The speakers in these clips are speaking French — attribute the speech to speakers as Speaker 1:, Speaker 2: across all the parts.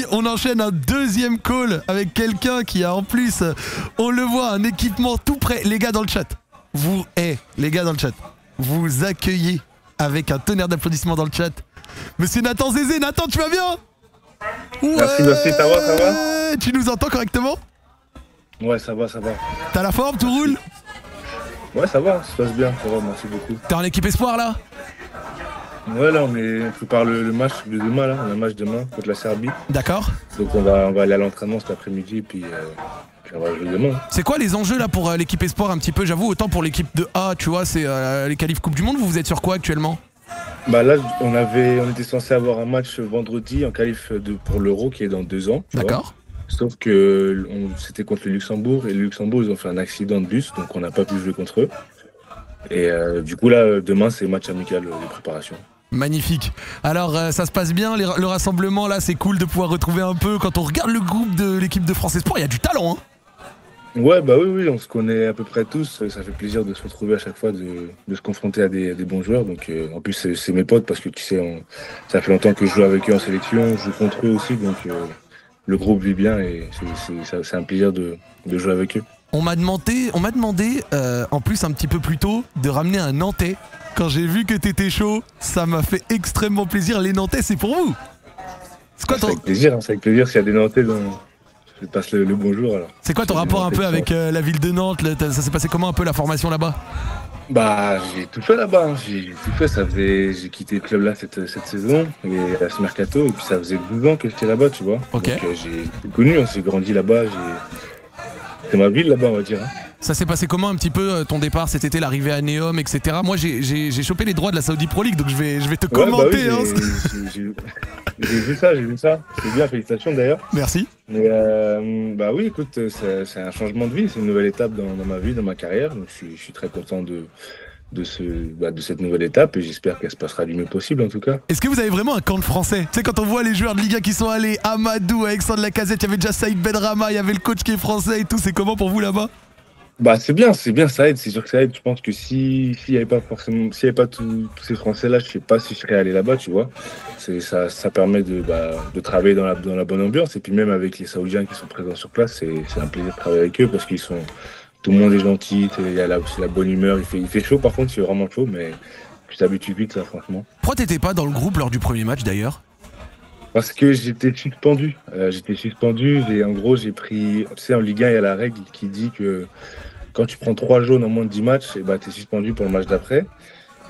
Speaker 1: amis, on enchaîne un deuxième call avec quelqu'un qui a en plus, on le voit, un équipement tout prêt. Les gars dans le chat, les gars dans le chat, vous accueillez avec un tonnerre d'applaudissements dans le chat Monsieur Nathan Zézé. Nathan, tu vas bien?
Speaker 2: Merci, ça va?
Speaker 1: Tu nous entends correctement?
Speaker 2: Ouais, ça va.
Speaker 1: T'as la forme, tout roule?
Speaker 2: Ouais, ça va, ça se passe bien, ça va, merci beaucoup.
Speaker 1: T'es en équipe espoir là?
Speaker 2: Ouais, là, on prépare le match de demain, là. On a un match demain contre la Serbie.
Speaker 1: D'accord.
Speaker 2: Donc on va aller à l'entraînement cet après-midi, puis on va jouer demain.
Speaker 1: C'est quoi les enjeux là pour l'équipe espoir un petit peu? J'avoue, autant pour l'équipe de A, tu vois, c'est les qualifs Coupe du Monde, vous êtes sur quoi actuellement?
Speaker 2: Bah là, on était censé avoir un match vendredi en qualif pour l'Euro qui est dans 2 ans.
Speaker 1: D'accord.
Speaker 2: Sauf que c'était contre le Luxembourg, et le Luxembourg, ils ont fait un accident de bus, donc on n'a pas pu jouer contre eux. Et du coup, là, demain, c'est match amical de préparation.
Speaker 1: Magnifique. Alors, ça se passe bien, le rassemblement, là, c'est cool de pouvoir retrouver un peu. Quand on regarde le groupe de l'équipe de France Espoir, il y a du talent, hein.
Speaker 2: Ouais, bah oui, on se connaît à peu près tous. Ça fait plaisir de se retrouver à chaque fois, de se confronter à des bons joueurs. Donc, en plus, c'est mes potes parce que tu sais, ça fait longtemps que je joue avec eux en sélection, je joue contre eux aussi. Donc, le groupe vit bien et c'est un plaisir de jouer avec eux.
Speaker 1: On m'a demandé en plus un petit peu plus tôt, de ramener un Nantais. Quand j'ai vu que t'étais chaud, ça m'a fait extrêmement plaisir. Les Nantais, c'est pour vous. C'est quoi
Speaker 2: c'est avec plaisir, c'est avec plaisir. S'il y a des Nantais, je te passe le bonjour alors.
Speaker 1: C'est quoi ton rapport un peu avec la ville de Nantes? Ça s'est passé comment un peu la formation là-bas?
Speaker 2: Bah, j'ai tout fait là-bas, hein. J'ai tout fait, j'ai quitté le club là cette saison, et à ce mercato, et puis ça faisait 12 ans que j'étais là-bas, tu vois.
Speaker 1: Ok.
Speaker 2: Donc j'ai tout connu, on s'est grandi là-bas, c'est ma ville là-bas, on va dire. Hein.
Speaker 1: Ça s'est passé comment un petit peu ton départ cet été, l'arrivée à Neom, etc. Moi j'ai chopé les droits de la Saudi Pro League, donc je vais te commenter.
Speaker 2: Bah oui, j'ai vu ça. C'est bien, félicitations d'ailleurs.
Speaker 1: Merci.
Speaker 2: Mais bah oui, écoute, c'est un changement de vie, c'est une nouvelle étape dans ma vie, dans ma carrière. Donc je suis très content de cette nouvelle étape et j'espère qu'elle se passera du mieux possible en tout cas.
Speaker 1: Est-ce que vous avez vraiment un camp de français? Tu sais, quand on voit les joueurs de Ligue 1 qui sont allés, Amadou, Alexandre Lacazette, il y avait déjà Saïd Benrahma, il y avait le coach qui est français et tout, c'est comment pour vous là-bas?
Speaker 2: Bah c'est bien, ça aide, c'est sûr que ça aide. Je pense que s'il y avait pas tous ces Français là, je sais pas si je serais allé là-bas, tu vois. Ça permet de travailler dans la bonne ambiance et puis même avec les Saoudiens qui sont présents sur place, c'est un plaisir de travailler avec eux parce tout le monde est gentil, il y a c'est la bonne humeur, il fait chaud par contre, c'est vraiment chaud, mais tu t'habitues vite ça franchement.
Speaker 1: Pourquoi t'étais pas dans le groupe lors du premier match d'ailleurs?
Speaker 2: Parce que j'étais suspendu. Et en gros j'ai pris, tu sais en Ligue 1 il y a la règle qui dit que quand tu prends 3 jaunes en moins de 10 matchs, et bah, tu es suspendu pour le match d'après.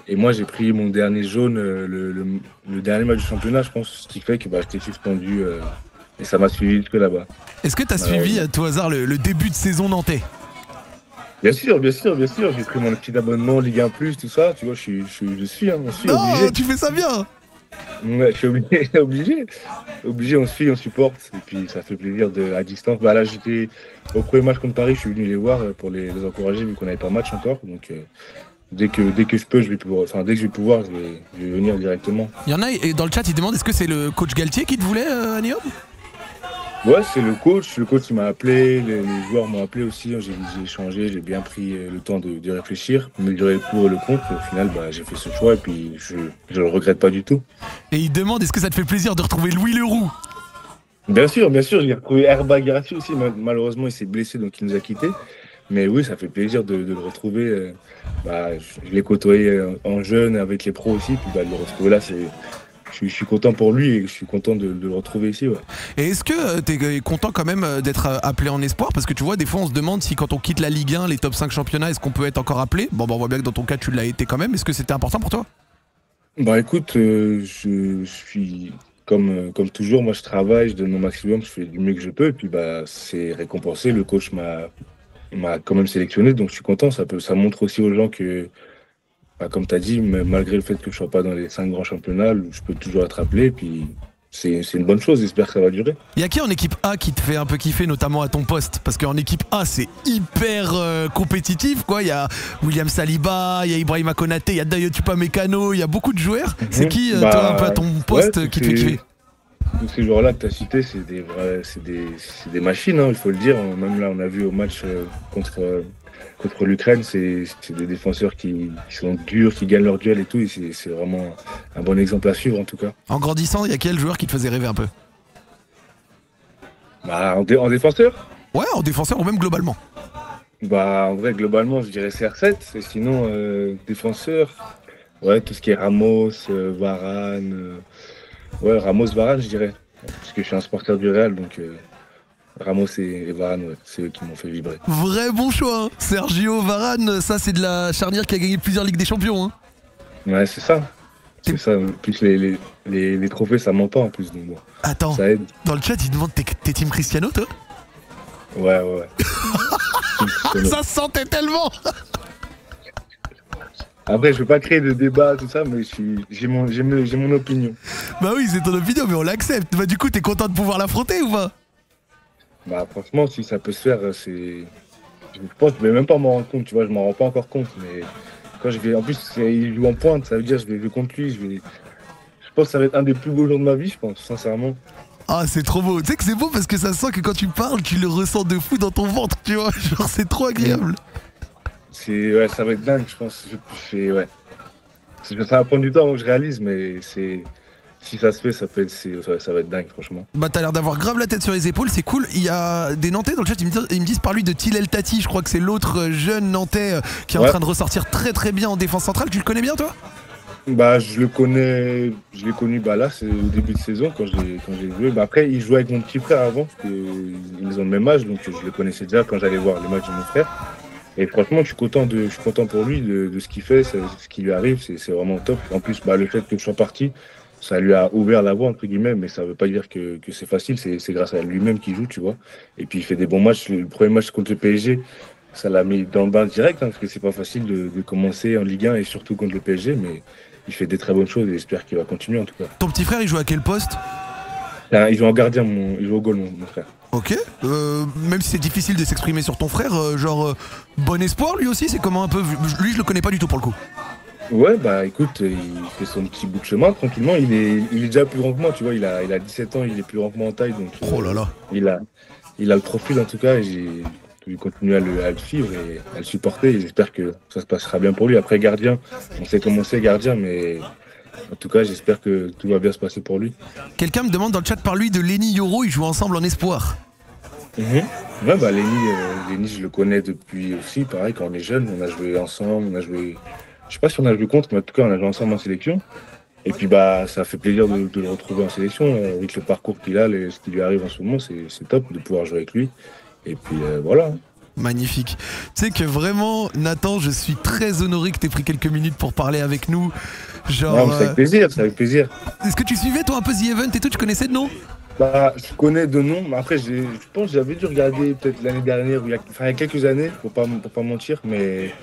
Speaker 2: Et moi, j'ai pris mon dernier jaune, le dernier match du championnat, je pense, ce qui fait que j'étais suspendu et ça m'a suivi jusque là-bas.
Speaker 1: Est-ce que tu as suivi à tout hasard le début de saison nantais?
Speaker 2: Bien sûr. J'ai pris mon petit abonnement Ligue 1+, tout ça. Tu vois, je suis obligé.
Speaker 1: Tu fais ça bien.
Speaker 2: Ouais, je suis obligé, on suit, on supporte, et puis ça fait plaisir à distance. Bah là, j'étais au premier match contre Paris, je suis venu les voir pour les encourager vu qu'on n'avait pas match encore. Donc dès que je peux, dès que je vais pouvoir, je vais venir directement.
Speaker 1: Il y en a et dans le chat, ils demandent est-ce que c'est le coach Galtier qui te voulait à Neom?
Speaker 2: Ouais, c'est le coach qui m'a appelé, les joueurs m'ont appelé aussi, j'ai échangé, j'ai bien pris le temps de réfléchir, mesurer le pour et le contre, et au final j'ai fait ce choix et puis je le regrette pas du tout.
Speaker 1: Et ils demandent est-ce que ça te fait plaisir de retrouver Louis Leroux?
Speaker 2: Bien sûr, j'ai retrouvé Herbag Guirassy aussi, malheureusement il s'est blessé donc il nous a quittés, mais oui ça fait plaisir de le retrouver, je l'ai côtoyé en jeune avec les pros aussi, puis de le retrouver là je suis content pour lui et je suis content de le retrouver ici. Ouais.
Speaker 1: Et est-ce que tu es content quand même d'être appelé en espoir? Parce que tu vois, des fois on se demande si quand on quitte la Ligue 1, les top 5 championnats, est-ce qu'on peut être encore appelé? Bon, on voit bien que dans ton cas tu l'as été quand même. Est-ce que c'était important pour toi?
Speaker 2: Bah écoute, je suis comme toujours, moi je travaille, je donne mon maximum, je fais du mieux que je peux et puis c'est récompensé. Le coach m'a quand même sélectionné donc je suis content. Ça montre aussi aux gens que comme tu as dit, malgré le fait que je ne sois pas dans les 5 grands championnats, je peux toujours être appelé. Puis c'est une bonne chose, j'espère que ça va durer.
Speaker 1: Il y a qui en équipe A qui te fait un peu kiffer, notamment à ton poste? Parce qu'en équipe A, c'est hyper compétitif, quoi. Il y a William Saliba, il y a Ibrahima Konaté, il y a Dayot Upamecano, il y a beaucoup de joueurs. C'est qui, toi, un peu à ton poste qui te fait kiffer?
Speaker 2: Tous ces joueurs-là que tu as cités, c'est des machines, hein, il faut le dire. Même là, on a vu au match contre l'Ukraine, c'est des défenseurs qui sont durs, qui gagnent leur duel et tout, et c'est vraiment un bon exemple à suivre en tout cas.
Speaker 1: En grandissant, il y a quel joueur qui te faisait rêver un peu?
Speaker 2: Bah, en défenseur?
Speaker 1: Ouais, en défenseur ou même globalement.
Speaker 2: Bah, en vrai, globalement, je dirais CR7. Et sinon, défenseur, ouais, tout ce qui est Ramos, Varane. Ouais, Ramos, Varane, je dirais. Parce que je suis un supporter du Real, donc Ramos et Varane, ouais, c'est eux qui m'ont fait vibrer.
Speaker 1: Vrai bon choix, hein. Sergio Varane, ça c'est de la charnière qui a gagné plusieurs Ligues des Champions. Hein.
Speaker 2: Ouais, c'est ça. C'est ça. En plus, les trophées, ça ment pas en plus. Donc bon,
Speaker 1: Attends,
Speaker 2: ça aide.
Speaker 1: dans le chat, ils demandent t'es team Cristiano, toi?
Speaker 2: Ouais, ouais, ouais.
Speaker 1: Ça se sentait tellement.
Speaker 2: Après, je veux pas créer de débat, tout ça, mais j'ai mon opinion.
Speaker 1: Bah oui, c'est ton opinion, mais on l'accepte. Bah du coup, t'es content de pouvoir l'affronter ou pas?
Speaker 2: Bah, franchement, si ça peut se faire, c'est. Je pense que je vais même pas m'en rendre compte, tu vois, je m'en rends pas encore compte, mais quand je vais. En plus, il joue en pointe, ça veut dire que je vais jouer contre lui, je pense que ça va être un des plus beaux jours de ma vie, je pense, sincèrement.
Speaker 1: Ah, c'est trop beau. Tu sais que c'est beau parce que ça sent que quand tu parles, tu le ressens de fou dans ton ventre, tu vois. Genre, c'est trop agréable.
Speaker 2: Ouais, ça va être dingue, je pense. Ouais. Ça va prendre du temps avant que je réalise, mais si ça se fait, ça va être dingue, franchement.
Speaker 1: Bah t'as l'air d'avoir grave la tête sur les épaules, c'est cool. Il y a des Nantais dans le chat, ils me disent par lui de Tilel Tati, je crois que c'est l'autre jeune Nantais qui est en train de ressortir très très bien en défense centrale. Tu le connais bien toi?
Speaker 2: Bah je l'ai connu bah là, c'est au début de saison quand j'ai joué. Bah après il jouait avec mon petit frère avant, parce qu'ils ont le même âge, donc je le connaissais déjà quand j'allais voir les matchs de mon frère. Et franchement, je suis content pour lui de ce qu'il fait, ce qui lui arrive, c'est vraiment top. En plus, bah, le fait que je sois parti, ça lui a ouvert la voie, entre guillemets, mais ça veut pas dire que c'est facile, c'est grâce à lui-même qu'il joue, tu vois. Et puis il fait des bons matchs. Le premier match contre le PSG, ça l'a mis dans le bain direct, hein, parce que c'est pas facile de commencer en Ligue 1 et surtout contre le PSG, mais il fait des très bonnes choses et j'espère qu'il va continuer en tout cas.
Speaker 1: Ton petit frère, il joue à quel poste?
Speaker 2: Il joue en gardien, il joue au goal, mon frère.
Speaker 1: Ok, même si c'est difficile de s'exprimer sur ton frère, bon espoir lui aussi, c'est comment un peu. Lui, je le connais pas du tout pour le coup.
Speaker 2: Ouais, bah écoute, il fait son petit bout de chemin tranquillement. Il est déjà plus grand que moi, tu vois. Il a 17 ans, il est plus grand que moi en taille. Donc,
Speaker 1: oh là là.
Speaker 2: Il a le profil en tout cas. Et je vais continuer à le suivre et à le supporter. Et j'espère que ça se passera bien pour lui. Après, gardien, on sait comment c'est gardien, mais en tout cas, j'espère que tout va bien se passer pour lui.
Speaker 1: Quelqu'un me demande dans le chat par lui de Lenny Yoro, ils jouent ensemble en espoir.
Speaker 2: Ouais, bah Lenny, je le connais depuis aussi. Pareil, quand on est jeune, on a joué ensemble, je sais pas si on a joué contre, mais en tout cas, on a joué ensemble en sélection. Et puis, bah, ça fait plaisir de le retrouver en sélection. Avec le parcours qu'il a, ce qui lui arrive en ce moment, c'est top de pouvoir jouer avec lui. Et puis, voilà.
Speaker 1: Magnifique. Tu sais que vraiment, Nathan, je suis très honoré que tu aies pris quelques minutes pour parler avec nous. Genre.
Speaker 2: C'est avec plaisir, c'est avec plaisir.
Speaker 1: Est-ce que tu suivais, toi, un peu The Event et tout? Tu connaissais de nom?
Speaker 2: Bah, je connais de nom, mais après, je pense que j'avais dû regarder peut-être l'année dernière, il y a quelques années, pour pas mentir, mais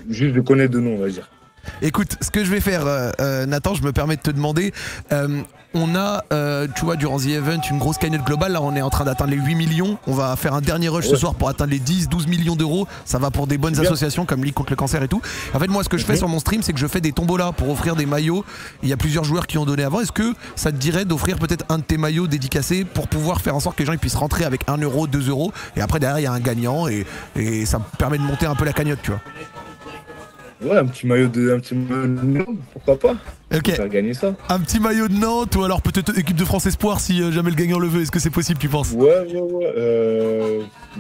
Speaker 2: juste je connais de nom, on va dire.
Speaker 1: Écoute, ce que je vais faire, Nathan, je me permets de te demander, on a, tu vois, durant The Event, une grosse cagnotte globale. Là, on est en train d'atteindre les 8 millions. On va faire un dernier rush ce soir pour atteindre les 10-12 millions d'euros. Ça va pour des bonnes associations comme Ligue contre le cancer et tout. En fait, moi, ce que je fais sur mon stream, c'est que je fais des tombolas pour offrir des maillots. Il y a plusieurs joueurs qui ont donné avant. Est-ce que ça te dirait d'offrir peut-être un de tes maillots dédicacés pour pouvoir faire en sorte que les gens puissent rentrer avec 1 euro, 2 euros et après, derrière, il y a un gagnant et ça me permet de monter un peu la cagnotte, tu vois.
Speaker 2: Ouais, un petit maillot de Nantes, pourquoi pas?
Speaker 1: Ok.
Speaker 2: Faire gagner ça.
Speaker 1: Un petit maillot de Nantes ou alors peut-être équipe de France Espoir si jamais le gagnant le veut. Est-ce que c'est possible, tu penses?
Speaker 2: Ouais.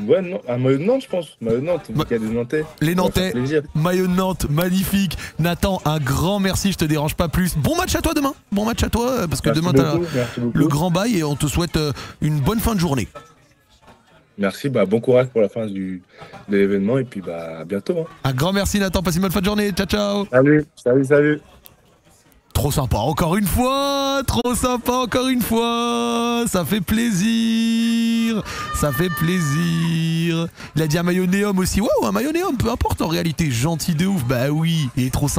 Speaker 2: Ouais, non, un maillot de Nantes, je pense. Maillot de Nantes, il y a des Nantais.
Speaker 1: Les Nantais, maillot de Nantes, magnifique. Nathan, un grand merci, je te dérange pas plus. Bon match à toi demain. Bon match à toi parce que
Speaker 2: merci
Speaker 1: demain
Speaker 2: beaucoup,
Speaker 1: t'as le grand bail et on te souhaite une bonne fin de journée.
Speaker 2: Merci, bah, bon courage pour la fin de l'événement et puis bah, à bientôt. Hein.
Speaker 1: Un grand merci Nathan, passe une bonne fin de journée, ciao ciao.
Speaker 2: Salut.
Speaker 1: Trop sympa, encore une fois, trop sympa, encore une fois, ça fait plaisir, ça fait plaisir. Il a dit un maillot Néum aussi, waouh, un maillot Néum, peu importe en réalité, gentil de ouf, bah oui, il est trop sympa.